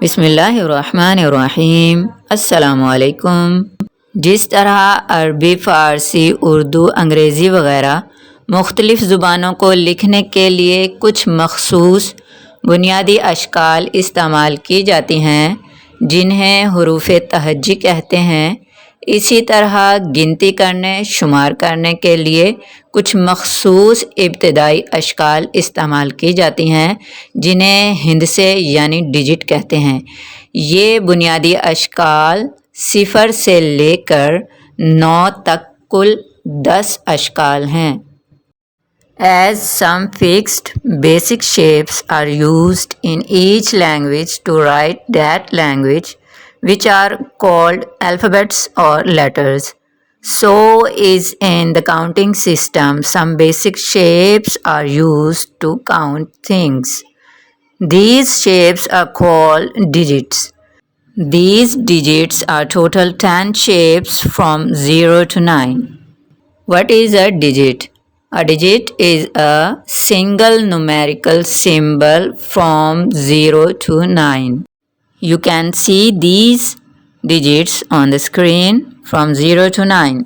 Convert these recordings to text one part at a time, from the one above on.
बिस्मिल्लाहिर्रहमानिर्रहीम। अस्सलामुअलैकुम। जिस तरह अरबी, फ़ारसी, उर्दू, अंग्रेज़ी वग़ैरह मुख्तलिफ़ ज़ुबानों को लिखने के लिए कुछ मख़सूस बुनियादी अशकाल इस्तेमाल की जाती हैं जिन्हें हुरूफ़े तहज्जी कहते हैं, इसी तरह गिनती करने शुमार करने के लिए कुछ मख़सूस इब्तिदाई अशकाल इस्तेमाल की जाती हैं जिन्हें हिंदसे यानी डिजिट कहते हैं। ये बुनियादी अशकाल 0 से लेकर 9 तक कुल 10 अशकाल हैं। As some fixed basic shapes are used in each language to write that language, which are called alphabets or letters. So is in the counting system, some basic shapes are used to count things. These shapes are called digits. These digits are total 10 shapes from 0 to 9. What is a digit? A digit is a single numerical symbol from 0 to 9. You can see these digits on the screen from 0 to 9.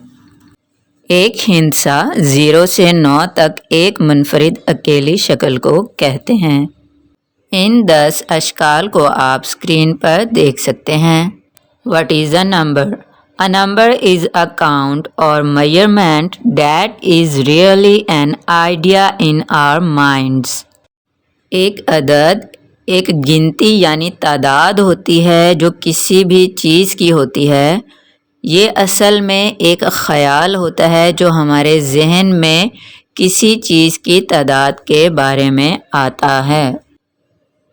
एक हिंसा 0 से 9 तक एक मुनफरिद अकेली शक्ल को कहते हैं। इन 10 अशकाल को आप स्क्रीन पर देख सकते हैं। What is a number? A number is a count or measurement that is really an idea in our minds. एक अदद एक गिनती यानी तादाद होती है जो किसी भी चीज़ की होती है। ये असल में एक ख़याल होता है जो हमारे जहन में किसी चीज़ की तादाद के बारे में आता है।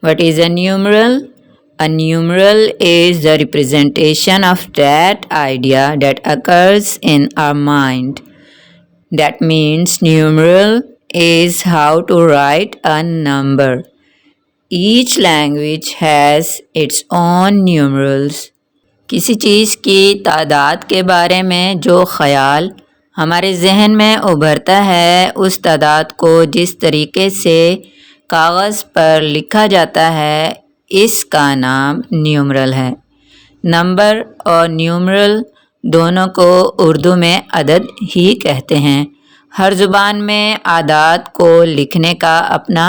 What is a numeral? A numeral is the representation of that idea that occurs in our mind. That means numeral is how to write a number. Each language has its own numerals. किसी चीज़ की तादाद के बारे में जो ख़याल हमारे जहन में उभरता है, उस तादाद को जिस तरीके से कागज़ पर लिखा जाता है, इसका नाम न्यूमरल है। नंबर और न्यूमरल दोनों को उर्दू में अदद ही कहते हैं। हर ज़ुबान में आदाद को लिखने का अपना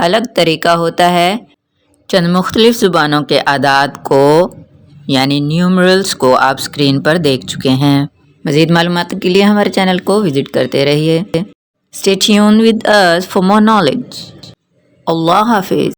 अलग तरीका होता है। चंद मुख्तलिफ़ ज़ुबानों के आदाद को यानी न्यूमरल्स को आप स्क्रीन पर देख चुके हैं। मज़ीद मालूमात के लिए हमारे चैनल को विज़िट करते रहिए। Stay tuned with us for more knowledge. अल्लाह हाफ़िज़।